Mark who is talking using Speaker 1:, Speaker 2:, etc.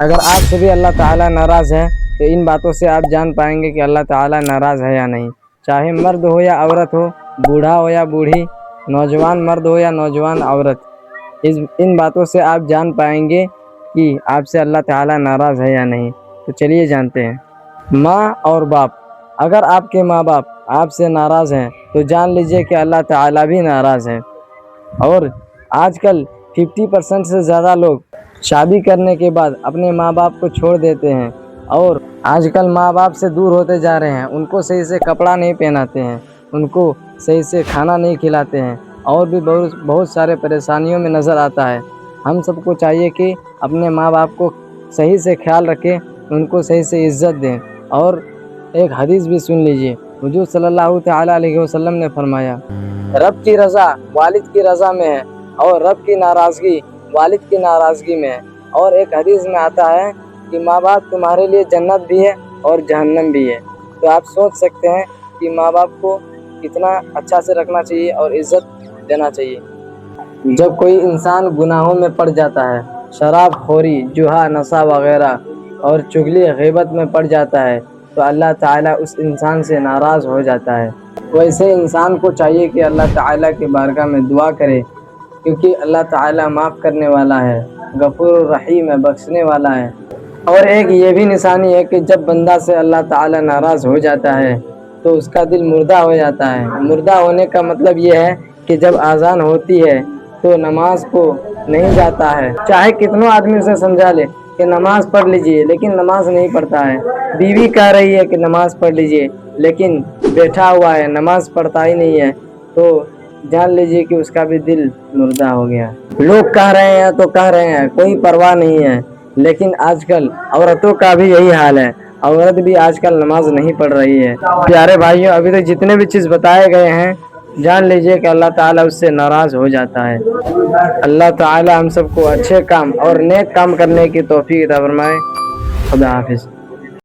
Speaker 1: اگر آپ سے بھی اللہ تعالیٰ ناراض ہے تو ان باتوں سے آپ جان پائیں گے کہ اللہ تعالیٰ ناراض ہے یا نہیں۔ چاہے مرد ہو یا عورت ہو، بوڑھا ہو یا بوڑھی، نوجوان مرد ہو یا نوجوان عورت، ان باتوں سے آپ جان پائیں گے کہ آپ سے اللہ تعالیٰ ناراض ہے یا نہیں۔ تو چلیے جانتے ہیں۔ ماں اور باپ، اگر آپ کے ماں باپ آپ سے ناراض ہیں تو جان لیجئے کہ اللہ تعالیٰ بھی ناراض ہے۔ اور آج کل 50% سے زیادہ لوگ شادی کرنے کے بعد اپنے ماں باپ کو چھوڑ دیتے ہیں، اور آج کل ماں باپ سے دور ہوتے جا رہے ہیں۔ ان کو صحیح سے کپڑا نہیں پہناتے ہیں، ان کو صحیح سے کھانا نہیں کھلاتے ہیں، اور بھی بہت سارے پریشانیوں میں نظر آتا ہے۔ ہم سب کو چاہیے کہ اپنے ماں باپ کو صحیح سے خیال رکھیں، ان کو صحیح سے عزت دیں۔ اور ایک حدیث بھی سن لیجئے، حضور صلی اللہ تعالیٰ علیہ وسلم نے فرمایا، رب کی رضا والد کی رضا میں ہے، اور رب کی ناراضگی والد کی ناراضگی میں ہے۔ اور ایک حدیث میں آتا ہے کہ ماں باپ تمہارے لیے جنت بھی ہے اور جہنم بھی ہے۔ تو آپ سوچ سکتے ہیں کہ ماں باپ کو کتنا اچھا سے رکھنا چاہیے اور عزت دینا چاہیے۔ جب کوئی انسان گناہوں میں پڑ جاتا ہے، شراب خوری، جوا، نشہ وغیرہ اور چغلی غیبت میں پڑ جاتا ہے، تو اللہ تعالیٰ اس انسان سے ناراض ہو جاتا ہے۔ ویسے انسان کو چاہیے کہ اللہ تعالیٰ کی بارگاہ میں دعا کرے، کیونکہ اللہ تعالیٰ معاف کرنے والا ہے، غفور الرحیم ہے، بخشنے والا ہے۔ اور ایک یہ بھی نشانی ہے کہ جب بندہ سے اللہ تعالیٰ ناراض ہو جاتا ہے تو اس کا دل مردہ ہو جاتا ہے۔ مردہ ہونے کا مطلب یہ ہے کہ جب اذان ہوتی ہے تو نماز کو نہیں جاتا ہے۔ چاہے کتنوں آدمی اسے سمجھا لے کہ نماز پڑھ لیجئے، لیکن نماز نہیں پڑھتا ہے۔ بیوی کہہ رہی ہے کہ نماز پڑھ لیجئے، لیکن بیٹھا ہوا ہے، نماز پڑھتا ہی نہیں ہے، تو جان لیجئے کہ اس کا بھی دل مردہ ہو گیا۔ لوگ کہہ رہے ہیں تو کہہ رہے ہیں، کوئی پرواہ نہیں ہے، لیکن آج کل عورتوں کا بھی یہی حال ہے۔ عورت بھی آج کل نماز نہیں پڑھ رہی ہے۔ پیارے بھائیوں، ابھی تک جتنے بھی چیز بتائے گئے ہیں، جان لیجئے کہ اللہ تعالیٰ اس سے ناراض ہو جاتا ہے۔ اللہ تعالیٰ ہم سب کو اچھے کام اور نیک کام کرنے کی توفیق عطا فرمائے۔ خدا حافظ۔